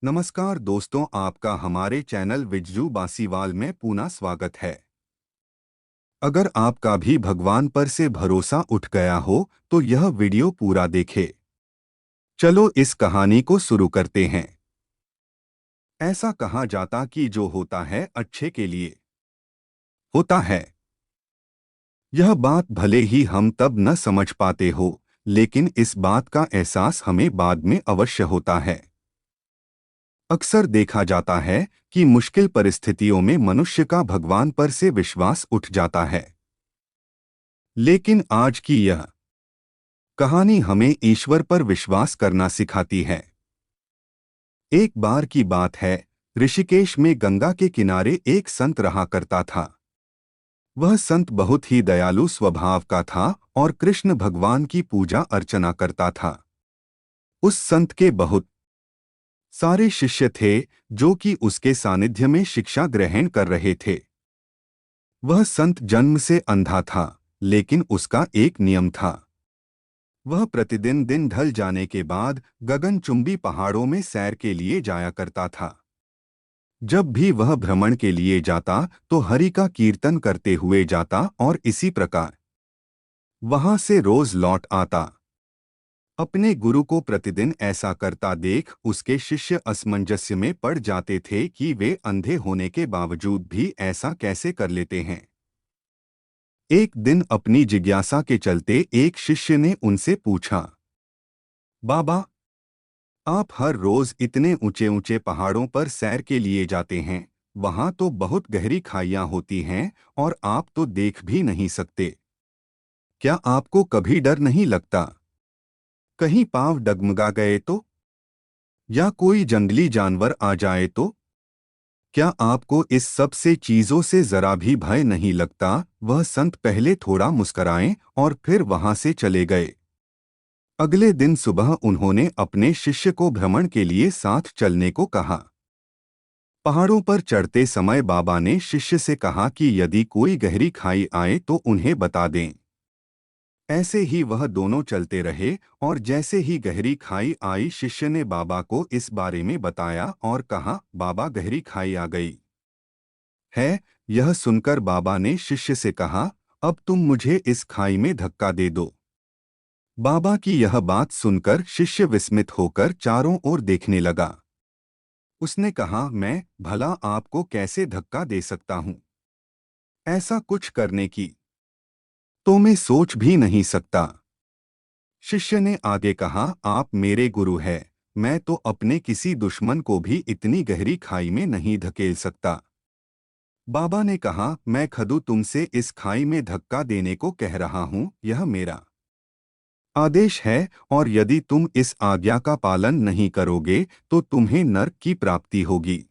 नमस्कार दोस्तों, आपका हमारे चैनल विज्जू बासीवाल में पुनः स्वागत है। अगर आपका भी भगवान पर से भरोसा उठ गया हो तो यह वीडियो पूरा देखें। चलो इस कहानी को शुरू करते हैं। ऐसा कहा जाता कि जो होता है अच्छे के लिए होता है। यह बात भले ही हम तब न समझ पाते हो, लेकिन इस बात का एहसास हमें बाद में अवश्य होता है। अक्सर देखा जाता है कि मुश्किल परिस्थितियों में मनुष्य का भगवान पर से विश्वास उठ जाता है। लेकिन आज की यह कहानी हमें ईश्वर पर विश्वास करना सिखाती है। एक बार की बात है, ऋषिकेश में गंगा के किनारे एक संत रहा करता था। वह संत बहुत ही दयालु स्वभाव का था और कृष्ण भगवान की पूजा अर्चना करता था। उस संत के बहुत सारे शिष्य थे जो कि उसके सानिध्य में शिक्षा ग्रहण कर रहे थे। वह संत जन्म से अंधा था, लेकिन उसका एक नियम था। वह प्रतिदिन दिन ढल जाने के बाद गगनचुंबी पहाड़ों में सैर के लिए जाया करता था। जब भी वह भ्रमण के लिए जाता तो हरि का कीर्तन करते हुए जाता और इसी प्रकार वहां से रोज लौट आता। अपने गुरु को प्रतिदिन ऐसा करता देख उसके शिष्य असमंजस्य में पड़ जाते थे कि वे अंधे होने के बावजूद भी ऐसा कैसे कर लेते हैं। एक दिन अपनी जिज्ञासा के चलते एक शिष्य ने उनसे पूछा, बाबा, आप हर रोज इतने ऊंचे ऊंचे पहाड़ों पर सैर के लिए जाते हैं, वहां तो बहुत गहरी खाइयां होती हैं और आप तो देख भी नहीं सकते। क्या आपको कभी डर नहीं लगता? कहीं पांव डगमगा गए तो, या कोई जंगली जानवर आ जाए तो? क्या आपको इस सब से चीजों से जरा भी भय नहीं लगता? वह संत पहले थोड़ा मुस्कराए और फिर वहां से चले गए। अगले दिन सुबह उन्होंने अपने शिष्य को भ्रमण के लिए साथ चलने को कहा। पहाड़ों पर चढ़ते समय बाबा ने शिष्य से कहा कि यदि कोई गहरी खाई आए तो उन्हें बता दें। ऐसे ही वह दोनों चलते रहे और जैसे ही गहरी खाई आई शिष्य ने बाबा को इस बारे में बताया और कहा, बाबा, गहरी खाई आ गई है। यह सुनकर बाबा ने शिष्य से कहा, अब तुम मुझे इस खाई में धक्का दे दो। बाबा की यह बात सुनकर शिष्य विस्मित होकर चारों ओर देखने लगा। उसने कहा, मैं भला आपको कैसे धक्का दे सकता हूं? ऐसा कुछ करने की तो मैं सोच भी नहीं सकता। शिष्य ने आगे कहा, आप मेरे गुरु हैं, मैं तो अपने किसी दुश्मन को भी इतनी गहरी खाई में नहीं धकेल सकता। बाबा ने कहा, मैं खदू तुमसे इस खाई में धक्का देने को कह रहा हूं, यह मेरा आदेश है और यदि तुम इस आज्ञा का पालन नहीं करोगे तो तुम्हें नर्क की प्राप्ति होगी।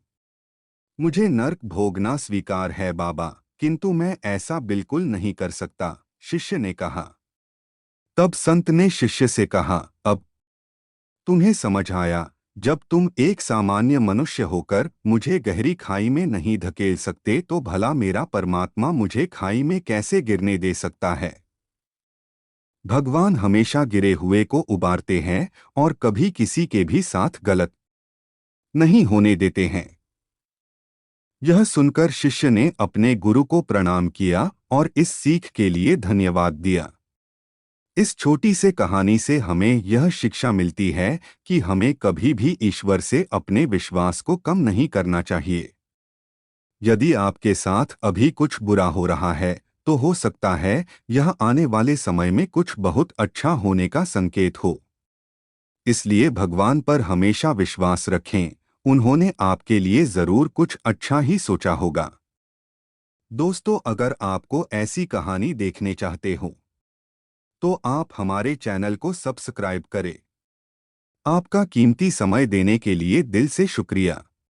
मुझे नर्क भोगना स्वीकार है बाबा, किंतु मैं ऐसा बिल्कुल नहीं कर सकता, शिष्य ने कहा। तब संत ने शिष्य से कहा, अब तुम्हें समझ आया। जब तुम एक सामान्य मनुष्य होकर मुझे गहरी खाई में नहीं धकेल सकते तो भला मेरा परमात्मा मुझे खाई में कैसे गिरने दे सकता है? भगवान हमेशा गिरे हुए को उबारते हैं और कभी किसी के भी साथ गलत नहीं होने देते हैं। यह सुनकर शिष्य ने अपने गुरु को प्रणाम किया और इस सीख के लिए धन्यवाद दिया। इस छोटी से कहानी से हमें यह शिक्षा मिलती है कि हमें कभी भी ईश्वर से अपने विश्वास को कम नहीं करना चाहिए। यदि आपके साथ अभी कुछ बुरा हो रहा है तो हो सकता है यह आने वाले समय में कुछ बहुत अच्छा होने का संकेत हो। इसलिए भगवान पर हमेशा विश्वास रखें, उन्होंने आपके लिए जरूर कुछ अच्छा ही सोचा होगा। दोस्तों, अगर आपको ऐसी कहानी देखने चाहते हो तो आप हमारे चैनल को सब्सक्राइब करें। आपका कीमती समय देने के लिए दिल से शुक्रिया।